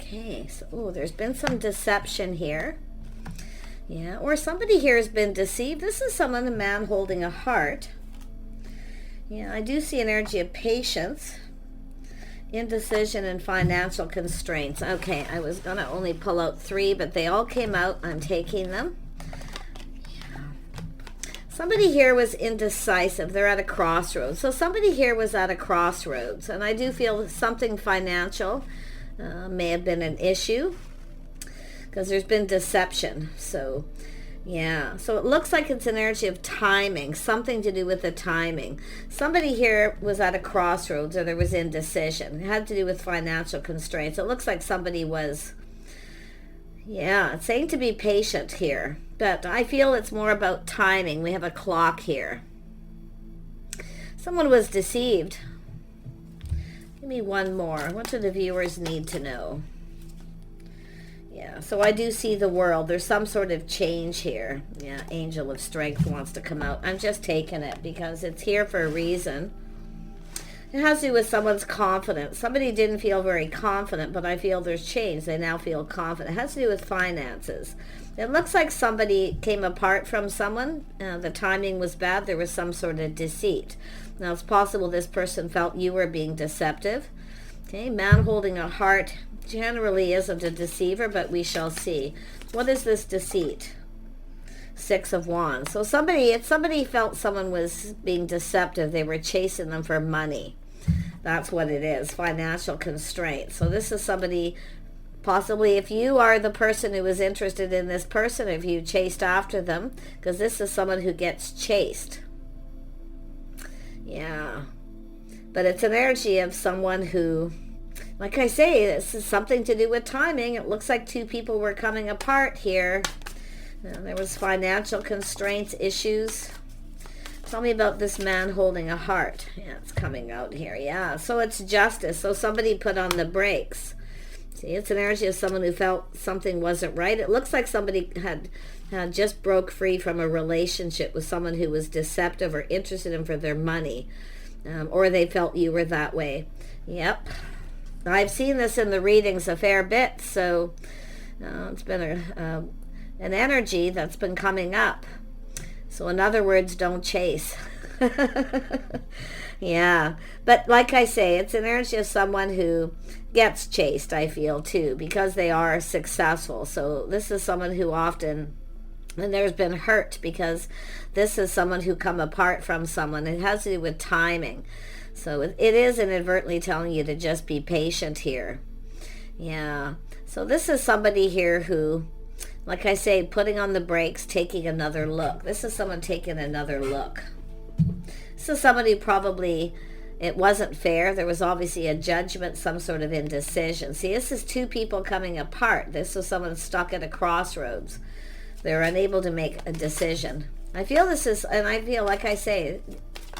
Okay, so there's been some deception here. Yeah, or somebody here has been deceived. This is someone, a man holding a heart. Yeah, I do see an energy of patience, indecision, and financial constraints. Okay, I was going to only pull out 3, but they all came out. I'm taking them. Somebody here was indecisive. They're at a crossroads. So somebody here was at a crossroads. And I do feel something financial may have been an issue, because there's been deception. So yeah, so it looks like it's an energy of timing, something to do with the timing. Somebody here was at a crossroads, or there was indecision. It had to do with financial constraints. It looks like somebody was, yeah, it's saying to be patient here, but I feel it's more about timing. We have a clock here. Someone was deceived. Give me one more. What do the viewers need to know? Yeah, so I do see the world. There's some sort of change here. Yeah, Angel of Strength wants to come out. I'm just taking it because it's here for a reason. It has to do with someone's confidence. Somebody didn't feel very confident, but I feel there's change. They now feel confident. It has to do with finances. It looks like somebody came apart from someone. The timing was bad. There was some sort of deceit. Now, it's possible this person felt you were being deceptive. Okay, man holding a heart generally isn't a deceiver, but we shall see. What is this deceit? 6 of Wands. So somebody felt someone was being deceptive. They were chasing them for money. That's what it is, financial constraints. So this is somebody, possibly if you are the person who is interested in this person, if you chased after them, because this is someone who gets chased. Yeah. But it's an energy of someone who, like I say, this is something to do with timing. It looks like 2 people were coming apart here. There was financial constraints, issues. Tell me about this man holding a heart. Yeah, it's coming out here. Yeah, so it's justice. So somebody put on the brakes. See, it's an energy of someone who felt something wasn't right. It looks like somebody had just broke free from a relationship with someone who was deceptive or interested in for their money. Or they felt you were that way. Yep. I've seen this in the readings a fair bit, so it's been an energy that's been coming up. So in other words, don't chase. Yeah, but like I say, it's an energy of someone who gets chased, I feel, too, because they are successful. So this is someone who often, and there's been hurt because this is someone who come apart from someone. It has to do with timing. So it is inadvertently telling you to just be patient here. Yeah. So this is somebody here who, like I say, putting on the brakes, taking another look. This is someone taking another look. This is somebody probably, it wasn't fair. There was obviously a judgment, some sort of indecision. See, this is 2 people coming apart. This is someone stuck at a crossroads. They're unable to make a decision. I feel this is, and I feel, like I say,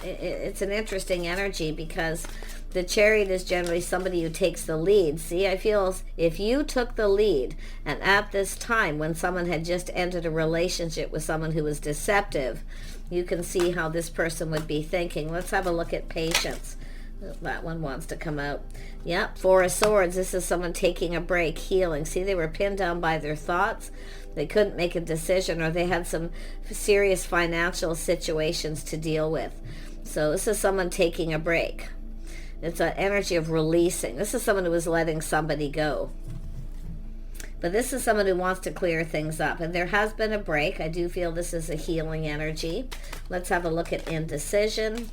it's an interesting energy because the Chariot is generally somebody who takes the lead. See, I feel if you took the lead, and at this time when someone had just entered a relationship with someone who was deceptive, you can see how this person would be thinking. Let's have a look at patience. That one wants to come out. Yep, 4 of Swords. This is someone taking a break, healing. See, they were pinned down by their thoughts. They couldn't make a decision, or they had some serious financial situations to deal with. So this is someone taking a break. It's an energy of releasing. This is someone who is letting somebody go. But this is someone who wants to clear things up. And there has been a break. I do feel this is a healing energy. Let's have a look at indecision.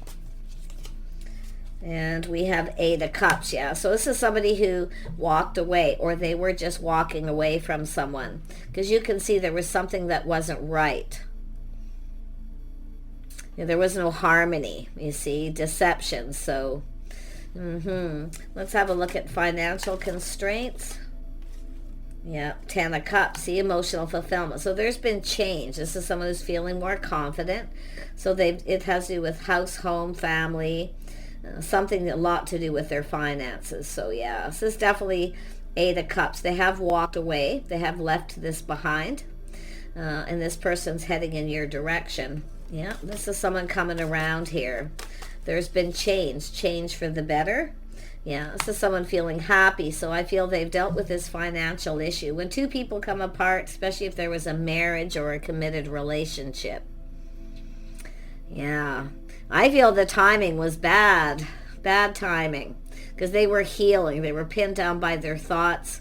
And we have 8 of Cups, yeah. So this is somebody who walked away, or they were just walking away from someone. Because you can see there was something that wasn't right. There was no harmony, you see, deception. So, let's have a look at financial constraints. Yeah, 10 of Cups, see, emotional fulfillment. So there's been change. This is someone who's feeling more confident. So it has to do with house, home, family, something a lot to do with their finances. So yeah, this is definitely 8 of Cups. They have walked away. They have left this behind. And this person's heading in your direction. Yeah, this is someone coming around here. There's been change for the better. Yeah, this is someone feeling happy. So I feel they've dealt with this financial issue. When two people come apart, especially if there was a marriage or a committed relationship. Yeah, I feel the timing was bad. Bad timing. Because they were healing. They were pinned down by their thoughts.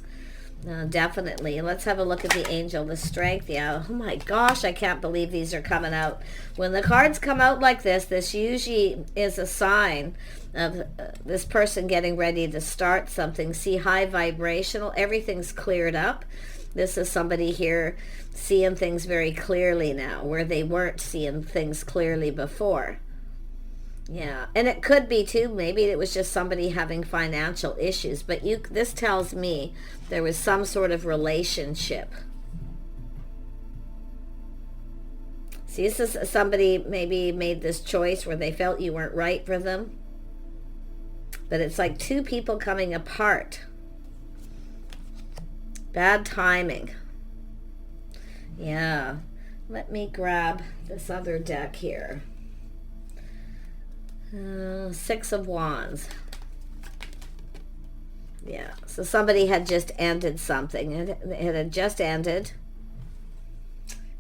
Definitely. And let's have a look at the angel, the strength. Yeah. Oh my gosh, I can't believe these are coming out. When the cards come out like this usually is a sign of this person getting ready to start something. See, high vibrational. Everything's cleared up. This is somebody here seeing things very clearly now, where they weren't seeing things clearly before. Yeah, and it could be too, maybe it was just somebody having financial issues, but this tells me there was some sort of relationship. See, this is somebody maybe made this choice where they felt you weren't right for them, but it's like two people coming apart. Bad timing. Yeah, let me grab this other deck here. Six of Wands. Yeah, so somebody had just ended something. It had just ended.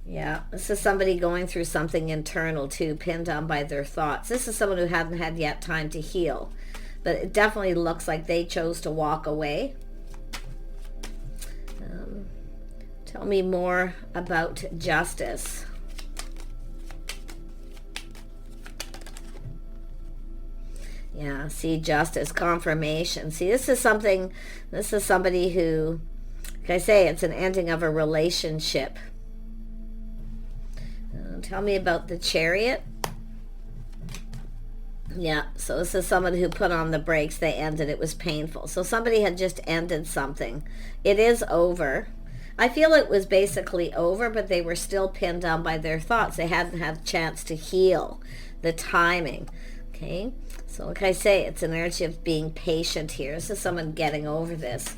Yeah, this is somebody going through something internal too, pinned down by their thoughts. This is someone who hadn't had yet time to heal. But it definitely looks like they chose to walk away. Tell me more about justice. Yeah, see, justice, confirmation. See, this is somebody who, like I say, it's an ending of a relationship. Tell me about the Chariot. Yeah, so this is someone who put on the brakes. They ended. It was painful. So somebody had just ended something. It is over. I feel it was basically over, but they were still pinned down by their thoughts. They hadn't had a chance to heal. The timing. Okay, so like I say, it's an energy of being patient here. This is someone getting over this.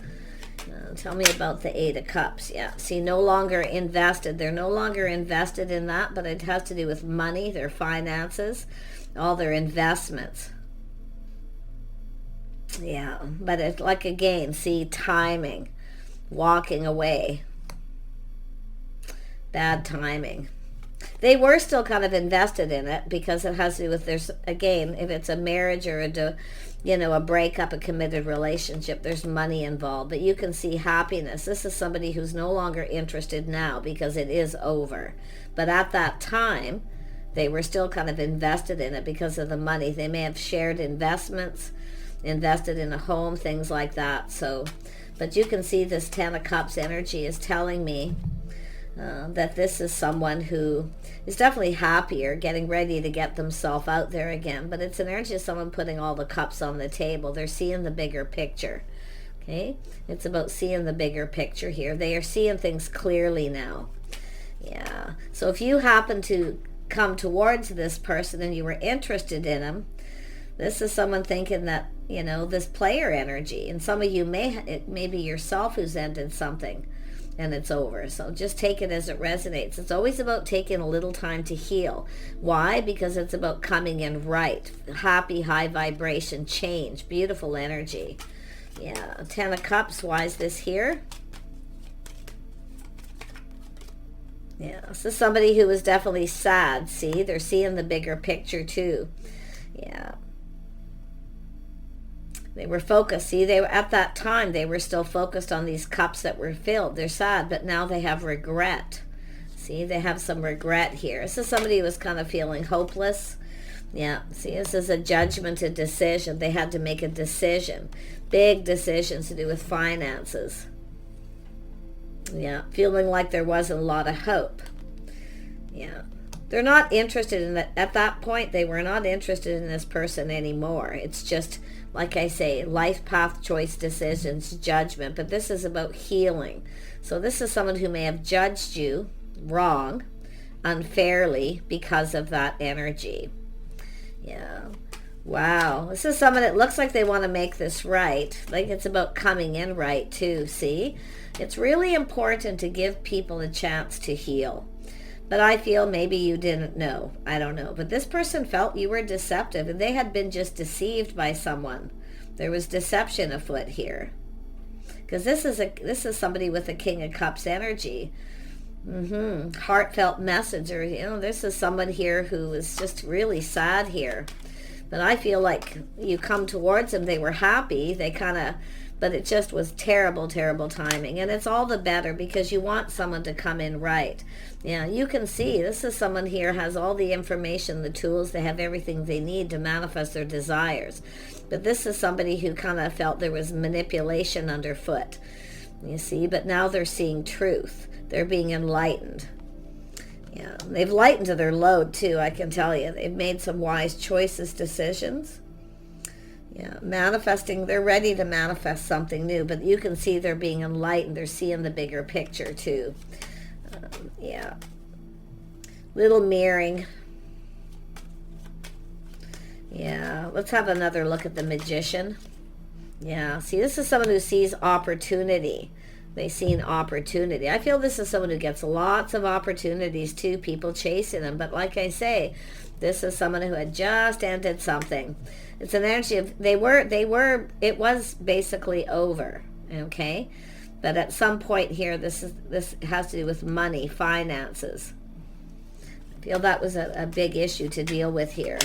Tell me about the Eight of Cups. Yeah, see, no longer invested. They're no longer invested in that, but it has to do with money, their finances, all their investments. Yeah, but it's like, again, see, timing, walking away. Bad timing. They were still kind of invested in it because it has to do with, there's, again, if it's a marriage or a breakup, a committed relationship, there's money involved. But you can see happiness. This is somebody who's no longer interested now because it is over. But at that time, they were still kind of invested in it because of the money. They may have shared investments, invested in a home, things like that. So, but you can see this Ten of Cups energy is telling me that this is someone who is definitely happier, getting ready to get themselves out there again. But it's an energy of someone putting all the cups on the table. They're seeing the bigger picture. Okay? It's about seeing the bigger picture here. They are seeing things clearly now. Yeah. So if you happen to come towards this person and you were interested in them, this is someone thinking that, this player energy. And some of you it may be yourself who's ended something. And it's over. So just take it as it resonates. It's always about taking a little time to heal. Why? Because it's about coming in right. Happy, high vibration, change. Beautiful energy. Yeah. Ten of Cups. Why is this here? Yeah. This is somebody who is definitely sad. See? They're seeing the bigger picture too. Yeah. They were focused. See, they were at that time, they were still focused on these cups that were filled. They're sad, but now they have regret. See, they have some regret here. This is somebody who was kind of feeling hopeless. Yeah, see, this is a judgment, a decision. They had to make a decision. Big decisions to do with finances. Yeah, feeling like there wasn't a lot of hope. Yeah. They're not interested in that. At that point, they were not interested in this person anymore. It's just, like I say, life path, choice, decisions, judgment. But this is about healing. So this is someone who may have judged you wrong, unfairly, because of that energy. Yeah. Wow. This is someone that looks like they want to make this right. Like it's about coming in right too, see? It's really important to give people a chance to heal. But I feel maybe you didn't know. I don't know. But this person felt you were deceptive and they had been just deceived by someone. There was deception afoot here. Because this is somebody with a King of Cups energy. Heartfelt message, or this is someone here who is just really sad here. But I feel like you come towards them, they were happy, but it just was terrible, terrible timing. And it's all the better because you want someone to come in right. Yeah, you can see this is someone here has all the information, the tools, they have everything they need to manifest their desires. But this is somebody who kind of felt there was manipulation underfoot, you see, but now they're seeing truth. They're being enlightened. Yeah, they've lightened to their load too, I can tell you. They've made some wise choices, decisions. Yeah, manifesting, they're ready to manifest something new, but you can see they're being enlightened. They're seeing the bigger picture too. Yeah. Little mirroring. Yeah, let's have another look at the Magician. Yeah, see, this is someone who sees opportunity. They see an opportunity. I feel this is someone who gets lots of opportunities too, people chasing them. But like I say, this is someone who had just ended something. It's an energy of, it was basically over, okay? But at some point here, this has to do with money, finances. I feel that was a big issue to deal with here.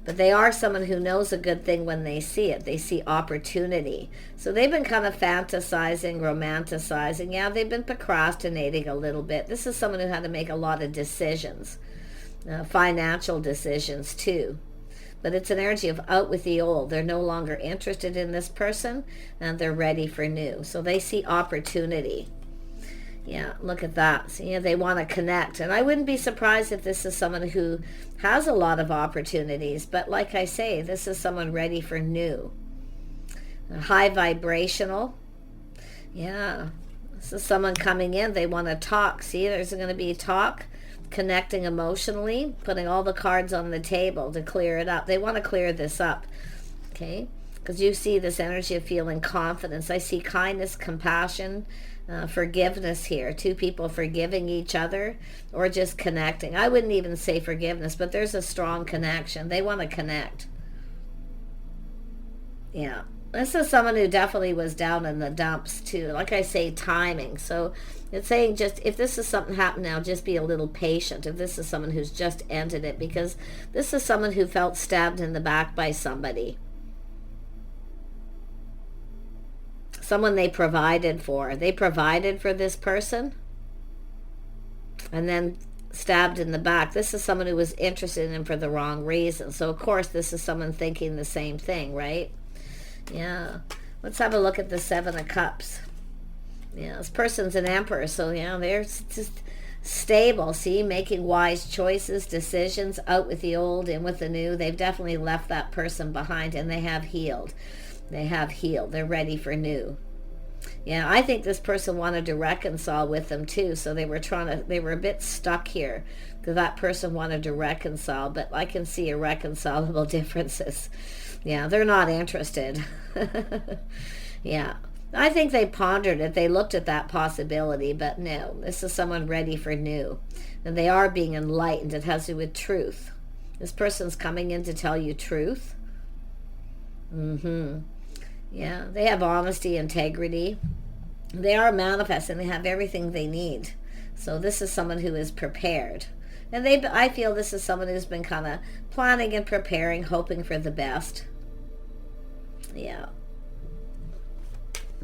But they are someone who knows a good thing when they see it. They see opportunity. So they've been kind of fantasizing, romanticizing. Yeah, they've been procrastinating a little bit. This is someone who had to make a lot of decisions, financial decisions too. But it's an energy of out with the old. They're no longer interested in this person, and they're ready for new. So they see opportunity. Yeah, look at that. So, they want to connect. And I wouldn't be surprised if this is someone who has a lot of opportunities. But like I say, this is someone ready for new. High vibrational. Yeah. This is someone coming in. They want to talk. See, there's going to be talk, connecting emotionally, putting all the cards on the table to clear it up. They want to clear this up. Okay? Because you see this energy of feeling confidence. I see kindness, compassion, forgiveness here. Two people forgiving each other or just connecting. I wouldn't even say forgiveness, but there's a strong connection. They want to connect. Yeah. This is someone who definitely was down in the dumps too. Like I say, timing. So it's saying just if this is something happened now, just be a little patient. If this is someone who's just ended it, because this is someone who felt stabbed in the back by somebody. Someone they provided for. They provided for this person and then stabbed in the back. This is someone who was interested in him for the wrong reason. So of course this is someone thinking the same thing, right? Yeah. Let's have a look at the Seven of Cups. Yeah, this person's an emperor, so they're just stable. See, making wise choices, decisions, out with the old, in with the new. They've definitely left that person behind, and they have healed. They have healed. They're ready for new. Yeah, I think this person wanted to reconcile with them too, so they were a bit stuck here because that person wanted to reconcile, but I can see irreconcilable differences. Yeah, they're not interested. Yeah, I think they pondered it. They looked at that possibility, but no, this is someone ready for new, and they are being enlightened. It has to do with truth. This person's coming in to tell you truth. Yeah, they have honesty, integrity. They are manifesting. They have everything they need. So this is someone who is prepared. And I feel this is someone who's been kind of planning and preparing, hoping for the best. Yeah.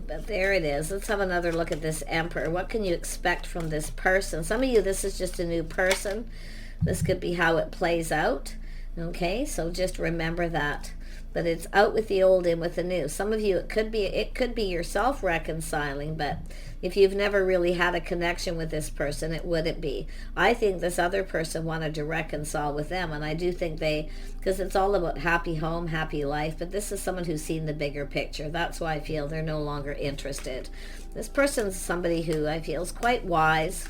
But there it is. Let's have another look at this Emperor. What can you expect from this person? Some of you, this is just a new person. This could be how it plays out. Okay, so just remember that. But it's out with the old, in with the new. Some of you, it could be yourself reconciling, but if you've never really had a connection with this person, it wouldn't be. I think this other person wanted to reconcile with them, and I do think because it's all about happy home, happy life, but this is someone who's seen the bigger picture. That's why I feel they're no longer interested. This person's somebody who I feel is quite wise.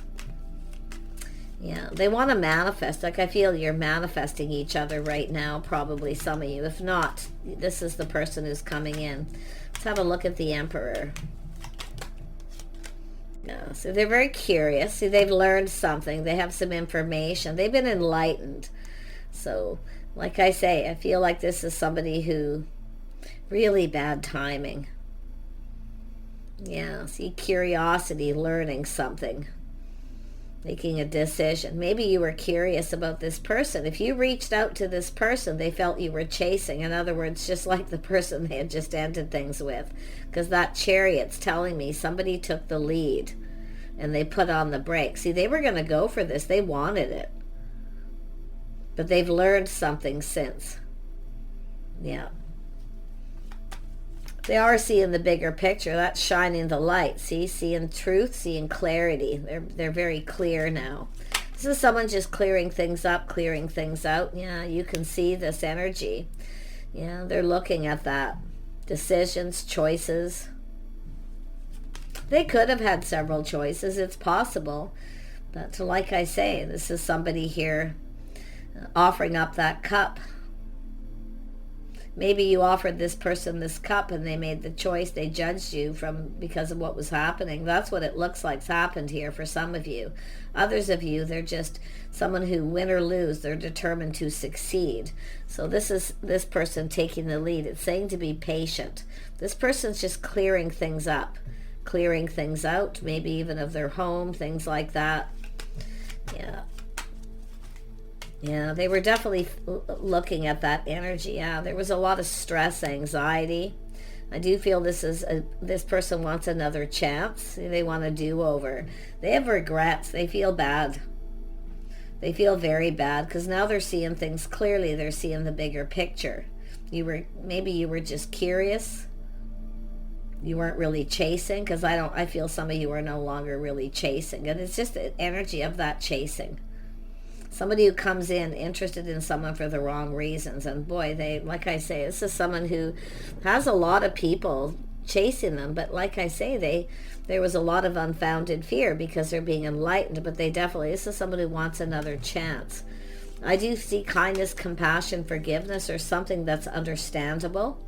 Yeah, they want to manifest. Like I feel you're manifesting each other right now, probably some of you. If not, this is the person who's coming in. Let's have a look at the Emperor. Yeah, so they're very curious. See, they've learned something. They have some information. They've been enlightened. So, like I say, I feel like this is somebody who Really bad timing. Yeah, see, curiosity, learning something, making a decision. Maybe you were curious about this person. If you reached out to this person, they felt you were chasing. In other words, just like the person they had just ended things with. Because that Chariot's telling me somebody took the lead and they put on the brakes. See, they were going to go for this. They wanted it. But they've learned something since. Yeah. They are seeing the bigger picture. That's shining the light. See, seeing truth, seeing clarity. They're very clear now. This is someone just clearing things up, clearing things out. Yeah, you can see this energy. Yeah, they're looking at that. Decisions, choices. They could have had several choices. It's possible. But like I say, this is somebody here offering up that cup. Maybe you offered this person this cup and they made the choice. They judged you because of what was happening. That's what it looks like's happened here for some of you. Others of you, they're just someone who, win or lose, they're determined to succeed. So this is this person taking the lead. It's saying to be patient. This person's just clearing things up, clearing things out, maybe even of their home, things like that. Yeah. Yeah, they were definitely looking at that energy. Yeah, there was a lot of stress, anxiety. I do feel this person wants another chance. They want a do-over. They have regrets. They feel bad. They feel very bad because now they're seeing things clearly. They're seeing the bigger picture. Maybe you were just curious. You weren't really chasing, because I feel some of you are no longer really chasing. And it's just the energy of that chasing. Somebody who comes in interested in someone for the wrong reasons. And boy, like I say, this is someone who has a lot of people chasing them. But like I say, there was a lot of unfounded fear because they're being enlightened. But this is someone who wants another chance. I do see kindness, compassion, forgiveness, or something that's understandable.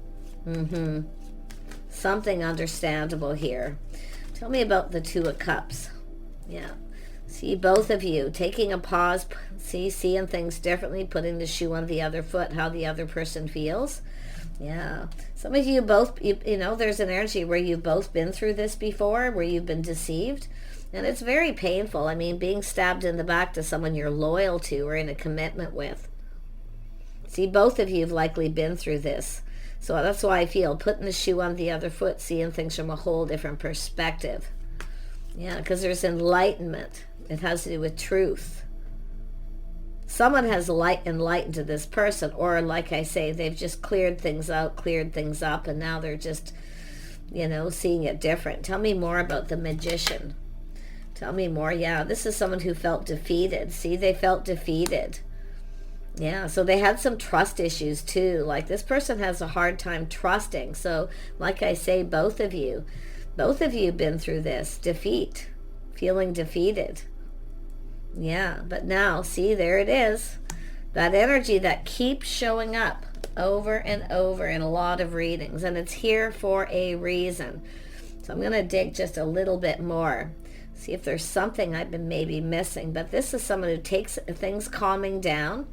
Something understandable here. Tell me about the Two of Cups. Yeah. See, both of you taking a pause, seeing things differently, putting the shoe on the other foot, how the other person feels. Yeah. Some of you both, you know, there's an energy where you've both been through this before, where you've been deceived. And it's very painful. I mean, being stabbed in the back to someone you're loyal to or in a commitment with. See, both of you have likely been through this. So that's why I feel putting the shoe on the other foot, seeing things from a whole different perspective. Yeah, because there's enlightenment. It has to do with truth. Someone has enlightened to this person, or like I say, they've just cleared things out, cleared things up, and now they're just, you know, seeing it different. Tell me more about the Magician. Tell me more. Yeah, this is someone who felt defeated. See, they felt defeated. Yeah, so they had some trust issues too. Like this person has a hard time trusting. So like I say, both of you have been through this defeat, feeling defeated. Yeah, but now, see, there it is. That energy that keeps showing up over and over in a lot of readings. And it's here for a reason. So I'm going to dig just a little bit more. See if there's something I've been maybe missing. But this is someone who takes things calming down.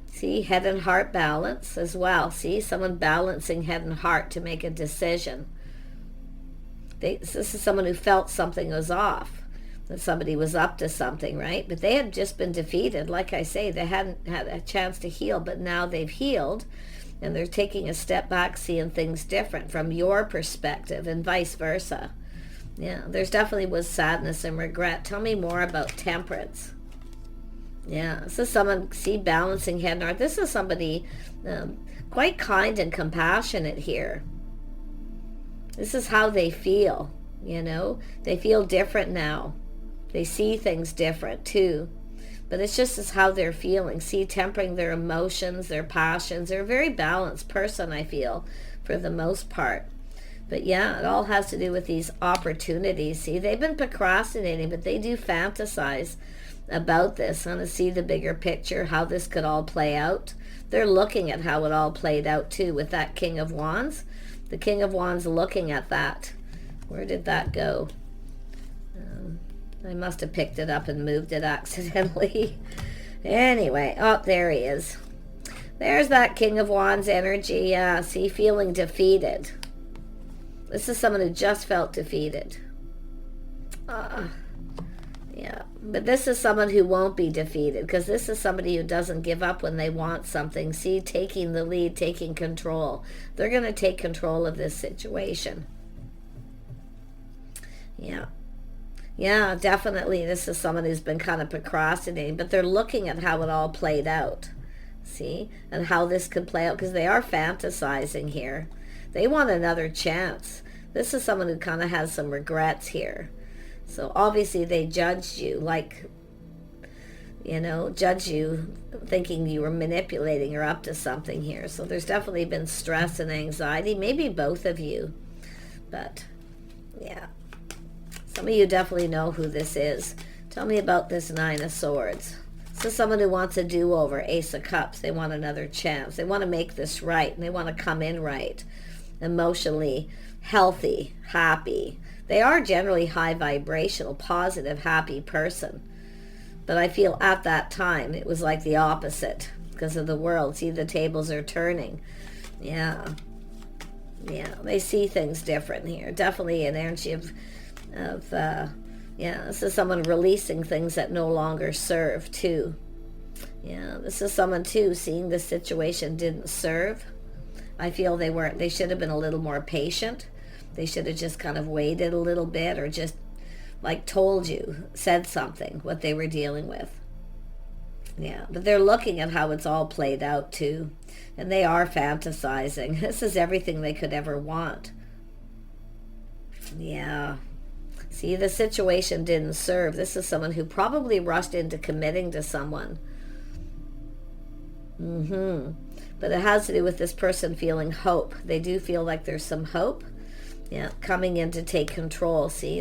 See, head and heart balance as well. See, someone balancing head and heart to make a decision. This is someone who felt something was off. That somebody was up to something, right? But they had just been defeated. Like I say, they hadn't had a chance to heal, but now they've healed, and they're taking a step back, seeing things different from your perspective, and vice versa. Yeah, there's definitely was sadness and regret. Tell me more about Temperance. Yeah, this is someone, see, balancing head and heart. This is somebody quite kind and compassionate here. This is how they feel, you know? They feel different now. They see things different too. But it's just as how they're feeling. See, tempering their emotions, their passions. They're a very balanced person, I feel, for the most part. But yeah, it all has to do with these opportunities. See, they've been procrastinating, but they do fantasize about this. Want to see the bigger picture, how this could all play out. They're looking at how it all played out too with that King of Wands. The King of Wands looking at that. Where did that go? I must have picked it up and moved it accidentally. Anyway, oh, there he is. There's that King of Wands energy. Yeah, see, feeling defeated. This is someone who just felt defeated. Yeah, but this is someone who won't be defeated, because this is somebody who doesn't give up when they want something. See, taking the lead, taking control. They're going to take control of this situation. Yeah. Yeah, definitely. This is someone who's been kind of procrastinating, but they're looking at how it all played out. See? And how this could play out, because they are fantasizing here. They want another chance. This is someone who kind of has some regrets here. So obviously they judged you, like, you know, judged you thinking you were manipulating or up to something here. So there's definitely been stress and anxiety, maybe both of you. But, yeah. Some of you definitely know who this is. Tell me about this Nine of Swords. This is someone who wants a do-over, Ace of Cups. They want another chance. They want to make this right, and they want to come in right. Emotionally healthy, happy. They are generally high vibrational, positive, happy person. But I feel at that time it was like the opposite because of the world. See, the tables are turning. Yeah. Yeah, they see things different here. Definitely an energy of yeah, this is someone releasing things that no longer serve too. Yeah, this is someone too seeing the situation didn't serve. I feel they should have been a little more patient. They should have just kind of waited a little bit, or just like told you, said something, what they were dealing with. Yeah, but they're looking at how it's all played out too. And they are fantasizing. This is everything they could ever want. Yeah. See, the situation didn't serve. This is someone who probably rushed into committing to someone. But it has to do with this person feeling hope. They do feel like there's some hope. Yeah, coming in to take control. See,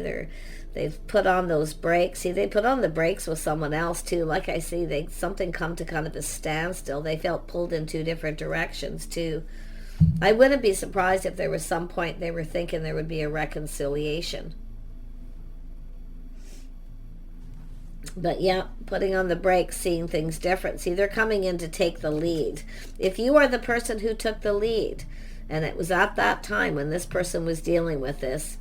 they've put on those brakes. See, they put on the brakes with someone else too. Like I see, something come to kind of a standstill. They felt pulled in two different directions too. I wouldn't be surprised if there was some point they were thinking there would be a reconciliation. But yeah, putting on the brakes, seeing things different. See, they're coming in to take the lead. If you are the person who took the lead, and it was at that time when this person was dealing with this,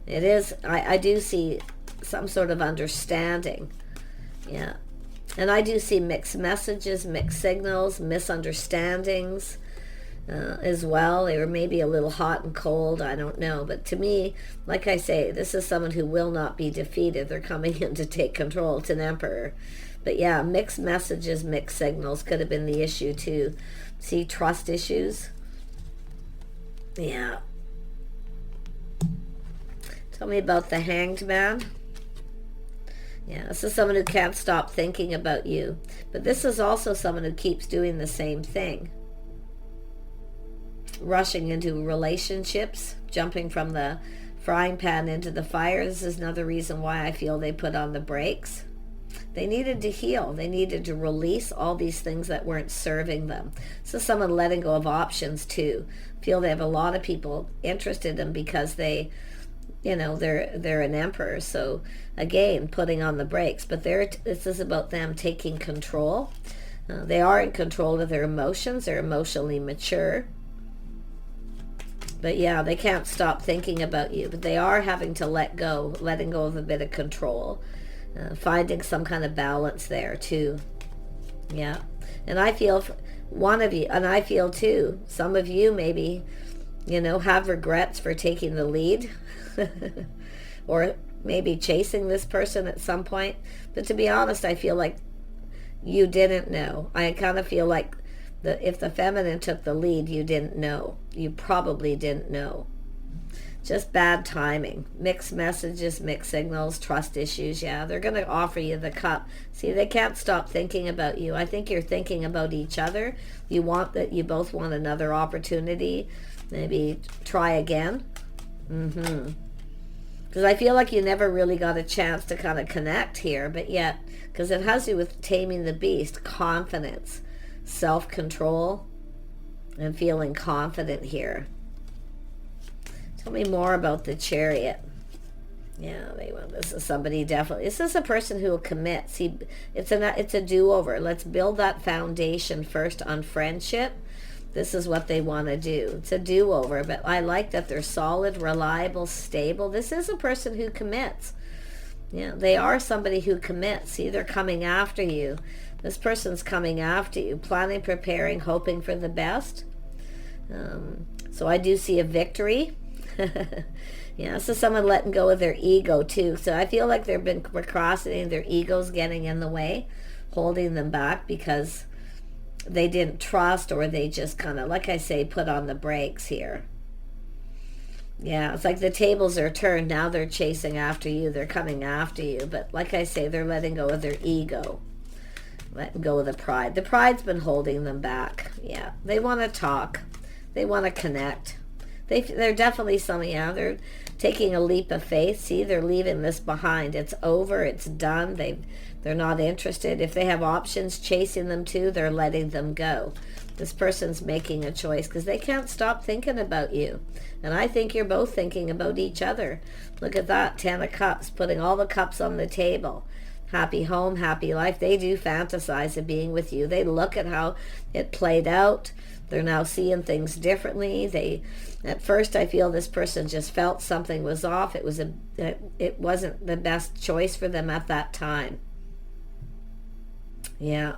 it is, I do see some sort of understanding. Yeah. And I do see mixed messages, mixed signals, misunderstandings as well. They were maybe a little hot and cold, I don't know. But to me, like I say, this is someone who will not be defeated. They're coming in to take control. It's an emperor. But yeah, mixed messages, mixed signals could have been the issue too. See, trust issues. Yeah. Tell me about the Hanged Man. Yeah, this is someone who can't stop thinking about you. But this is also someone who keeps doing the same thing. Rushing into relationships, jumping from the frying pan into the fire. This is another reason why I feel they put on the brakes. They needed to heal. They needed to release all these things that weren't serving them. So someone letting go of options too. Feel they have a lot of people interested in them because they, you know, they're an emperor. So again, putting on the brakes. But this is about them taking control. They are in control of their emotions. They're emotionally mature. But yeah, they can't stop thinking about you. But they are having to letting go of a bit of control. Finding some kind of balance there too. Yeah. And I feel one of you, and I feel too, some of you maybe, you know, have regrets for taking the lead. Or maybe chasing this person at some point. But to be honest, I feel like you didn't know. I kind of feel like if the feminine took the lead, you didn't know. You probably didn't know. Just bad timing. Mixed messages, mixed signals, trust issues. Yeah, they're going to offer you the cup. See, they can't stop thinking about you. I think you're thinking about each other. You both want another opportunity. Maybe try again. Because I feel like you never really got a chance to kind of connect here. But yet, because it has to do with taming the beast, confidence, self-control, and feeling confident here. Tell me more about the Chariot. Yeah, this is somebody definitely. This is a person who will commit. See, it's a do-over. Let's build that foundation first on friendship. This is what they want to do. It's a do-over, but I like that they're solid, reliable, stable. This is a person who commits. Yeah, they are somebody who commits. See, they're coming after you. This person's coming after you, planning, preparing, hoping for the best. So I do see a victory. Yeah, this is someone letting go of their ego too. So I feel like they've been procrastinating. Their ego's getting in the way, holding them back because they didn't trust, or they just kind of, like I say, put on the brakes here. Yeah, it's like the tables are turned. Now they're chasing after you. They're coming after you. But like I say, they're letting go of their ego. Letting go of the pride. The pride's been holding them back. Yeah, they want to talk. They want to connect. They're definitely they're taking a leap of faith. See, they're leaving this behind. It's over. It's done. They're not interested. If they have options chasing them too, they're letting them go. This person's making a choice because they can't stop thinking about you. And I think you're both thinking about each other. Look at that, 10 of Cups, putting all the cups on the table. Happy home, happy life. They do fantasize of being with you. They look at how it played out. They're now seeing things differently. At first, I feel this person just felt something was off. It wasn't the best choice for them at that time. Yeah.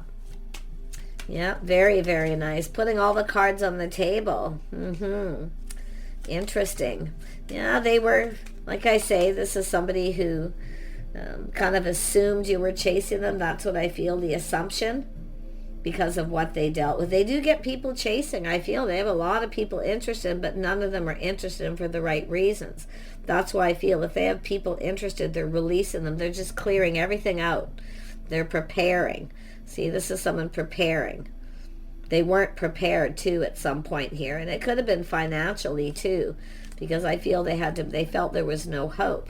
Yeah, very, very nice. Putting all the cards on the table. Interesting. Yeah, they were, like I say, this is somebody who kind of assumed you were chasing them. That's what I feel, the assumption, because of what they dealt with. They do get people chasing. I feel they have a lot of people interested, but none of them are interested in for the right reasons. That's why I feel if they have people interested, they're releasing them. They're just clearing everything out. They're preparing. See, this is someone preparing. They weren't prepared too at some point here, and it could have been financially too, because I feel they felt there was no hope.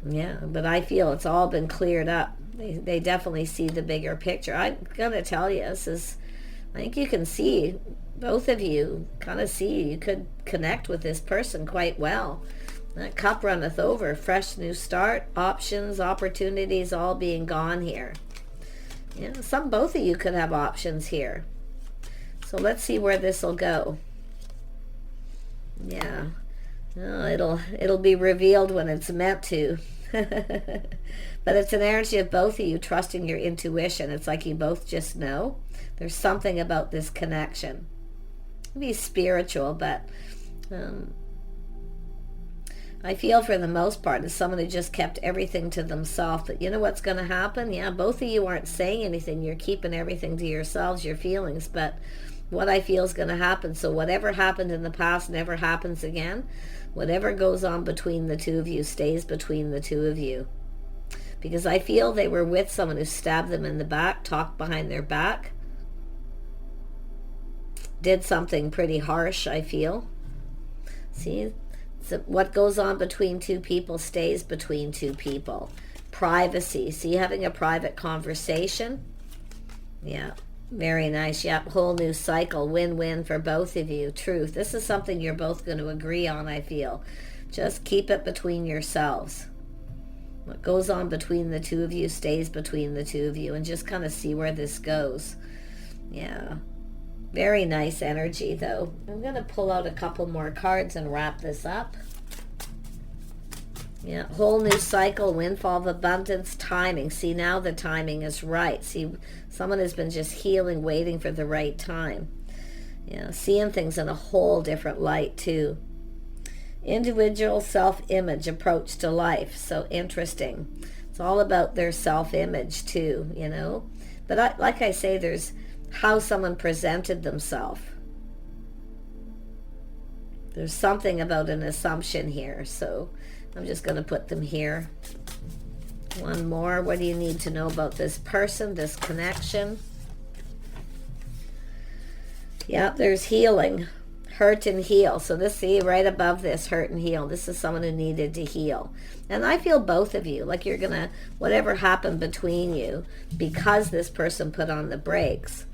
Yeah, but I feel it's all been cleared up. They definitely see the bigger picture. I'm gonna tell you, I think you can see, both of you kind of see, you could connect with this person quite well. That cup runneth over. Fresh new start, options, opportunities all being gone here. Yeah, both of you could have options here. So let's see where this will go. Yeah. Oh, it'll be revealed when it's meant to. But it's an energy of both of you trusting your intuition. It's like you both just know. There's something about this connection. It'll be spiritual, but I feel for the most part is someone who just kept everything to themselves. But you know what's going to happen? Yeah, both of you aren't saying anything. You're keeping everything to yourselves, your feelings. But what I feel is going to happen. So whatever happened in the past never happens again. Whatever goes on between the two of you stays between the two of you. Because I feel they were with someone who stabbed them in the back, talked behind their back, did something pretty harsh, I feel. See? So what goes on between two people stays between two people. Privacy. See, having a private conversation. Yeah, very nice. Yep, whole new cycle. Win-win for both of you. Truth. This is something you're both going to agree on, I feel. Just keep it between yourselves. What goes on between the two of you stays between the two of you, and just kind of see where this goes. Yeah. Very nice energy, though. I'm going to pull out a couple more cards and wrap this up. Yeah, whole new cycle, windfall of abundance, timing. See, now the timing is right. See, someone has been just healing, waiting for the right time. Yeah, seeing things in a whole different light, too. Individual self-image approach to life. So interesting. It's all about their self-image, too, you know. But like I say, there's how someone presented themselves. There's something about an assumption here, so I'm just going to put them here. One more. What do you need to know about this person, this connection? Yeah, there's healing. Hurt and heal. So this, see, right above this, hurt and heal. This is someone who needed to heal. And I feel both of you, like you're going to, whatever happened between you, because this person put on the brakes,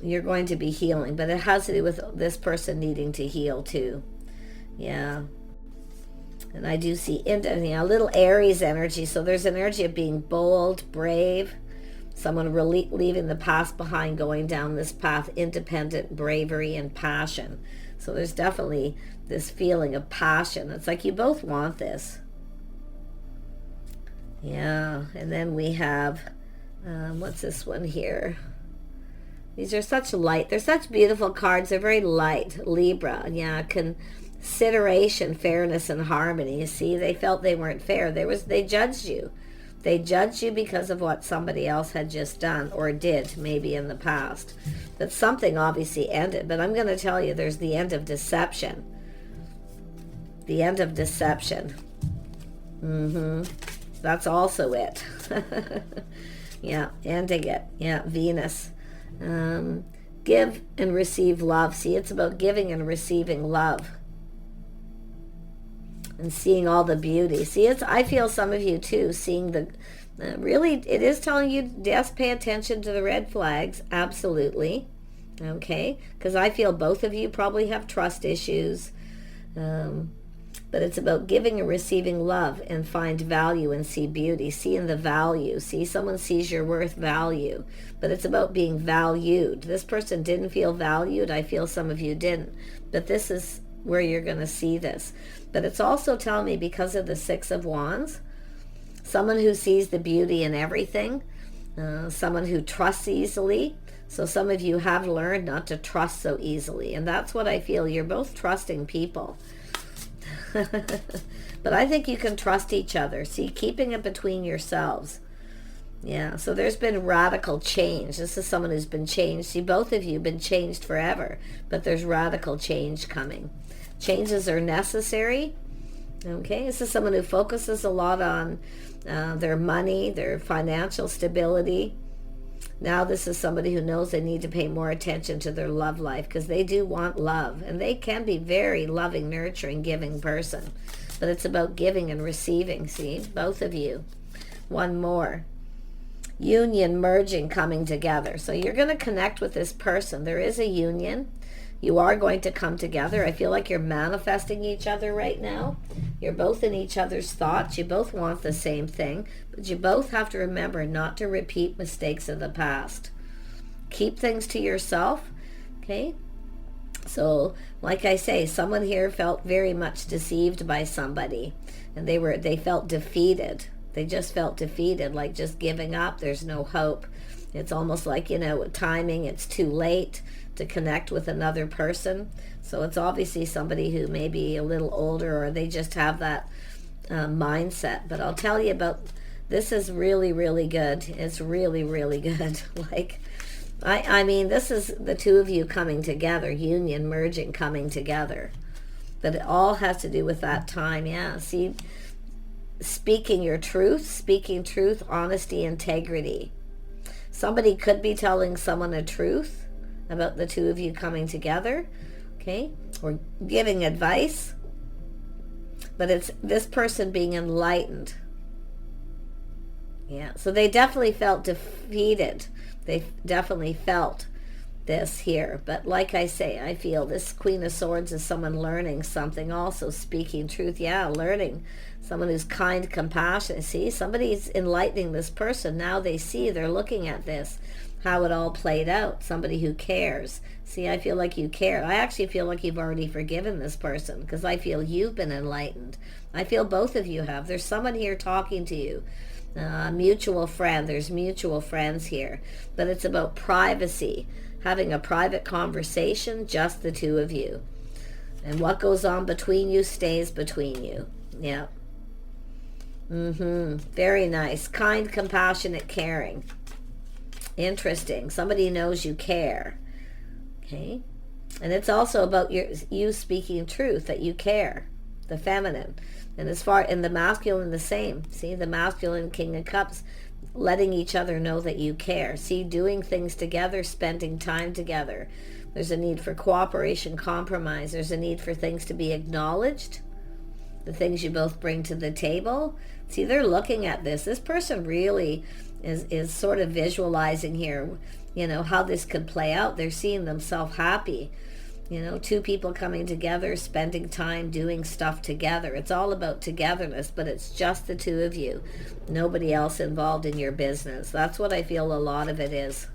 you're going to be healing. But it has to do with this person needing to heal too. Yeah. And I do see a little Aries energy. So there's an energy of being bold, brave, someone really leaving the past behind, going down this path, independent, bravery, and passion. So there's definitely this feeling of passion. It's like you both want this. Yeah. And then we have, what's this one here? These are such light. They're such beautiful cards. They're very light. Libra. Yeah. Consideration, fairness, and harmony. You see, they felt they weren't fair. They judged you. They judged you because of what somebody else had just done or did maybe in the past. But something obviously ended. But I'm going to tell you, there's the end of deception. The end of deception. That's also it. Yeah, ending it. Yeah, Venus. Give and receive love. See, it's about giving and receiving love. And seeing all the beauty. See, I feel some of you too, seeing the, really, it is telling you, yes, pay attention to the red flags, absolutely, okay? Because I feel both of you probably have trust issues, but it's about giving and receiving love and find value and see beauty, seeing the value. See, someone sees your worth, value, but it's about being valued. This person didn't feel valued. I feel some of you didn't, but this is where you're going to see this. But it's also telling me, because of the Six of Wands, someone who sees the beauty in everything, someone who trusts easily. So some of you have learned not to trust so easily, and that's what I feel. You're both trusting people. But I think you can trust each other. See, keeping it between yourselves. Yeah, so there's been radical change. This is someone who's been changed. See, both of you have been changed forever, but there's radical change coming. Changes are necessary. Okay, this is someone who focuses a lot on their money, their financial stability. Now this is somebody who knows they need to pay more attention to their love life, because they do want love, and they can be very loving, nurturing, giving person. But it's about giving and receiving. See, both of you. One more. Union, merging, coming together. So you're going to connect with this person. There is a union. You are going to come together. I feel like you're manifesting each other right now. You're both in each other's thoughts. You both want the same thing, but you both have to remember not to repeat mistakes of the past. Keep things to yourself, okay? So, like I say, someone here felt very much deceived by somebody, and they felt defeated. They just felt defeated, like just giving up. There's no hope. It's almost like, timing, it's too late to connect with another person. So it's obviously somebody who may be a little older, or they just have that mindset. But I'll tell you about, this is really, really good. It's really, really good. I mean, this is the two of you coming together, union, merging, coming together. But it all has to do with that time. Yeah, see, speaking truth, honesty, integrity. Somebody could be telling someone a truth about the two of you coming together, okay, or giving advice, but it's this person being enlightened. Yeah, so they definitely felt defeated. They definitely felt this here. But like I say, I feel this Queen of Swords is someone learning something, also speaking truth. Yeah, learning. Someone who's kind, compassionate. See, somebody's enlightening this person. Now they see, they're looking at this, how it all played out. Somebody who cares. See, I feel like you care. I actually feel like you've already forgiven this person, because I feel you've been enlightened. I feel both of you have. There's someone here talking to you. Mutual friend. There's mutual friends here. But it's about privacy. Having a private conversation, just the two of you. And what goes on between you stays between you. Yeah. Very nice. Kind, compassionate, caring. Interesting. Somebody knows you care. Okay. And it's also about you speaking truth, that you care. The feminine. And as far in the masculine, the same. See, the masculine, King of Cups, letting each other know that you care. See, doing things together, spending time together. There's a need for cooperation, compromise. There's a need for things to be acknowledged. The things you both bring to the table. See, they're looking at this. This person really is sort of visualizing here, how this could play out. They're seeing themselves happy. You know, two people coming together, spending time doing stuff together. It's all about togetherness, but it's just the two of you. Nobody else involved in your business. That's what I feel a lot of it is.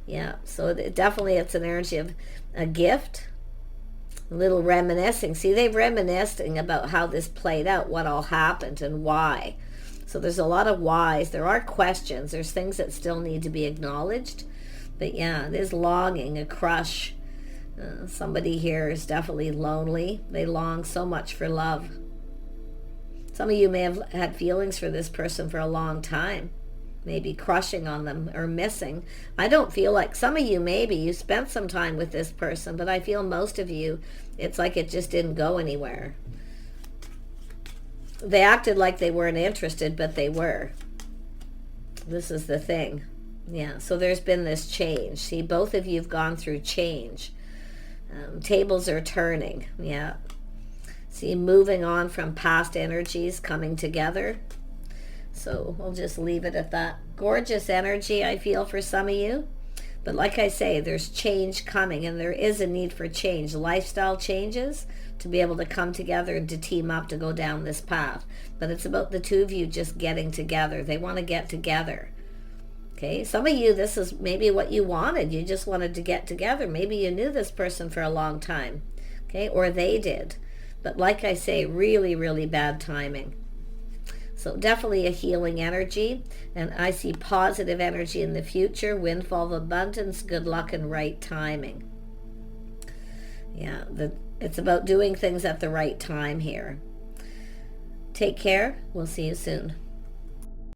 Yeah, so definitely it's an energy of a gift, a little reminiscing. See, they've reminiscing about how this played out, what all happened and why. So there's a lot of whys. There are questions. There's things that still need to be acknowledged. But yeah, there's longing, a crush. Somebody here is definitely lonely. They long so much for love. Some of you may have had feelings for this person for a long time. Maybe crushing on them or missing. I don't feel like, some of you maybe you spent some time with this person, but I feel most of you, it's like it just didn't go anywhere. They acted like they weren't interested, but they were. This is the thing. Yeah, so there's been this change. See, both of you have gone through change. Tables are turning. Yeah. See, moving on from past energies coming together. So we'll just leave it at that. Gorgeous energy I feel for some of you. But like I say, there's change coming, and there is a need for change. Lifestyle changes to be able to come together and to team up to go down this path. But it's about the two of you just getting together. They want to get together. Okay, some of you, this is maybe what you wanted. You just wanted to get together. Maybe you knew this person for a long time. Okay, or they did. But like I say, really, really bad timing. So definitely a healing energy, and I see positive energy in the future, windfall of abundance, good luck, and right timing. Yeah, it's about doing things at the right time here. Take care. We'll see you soon.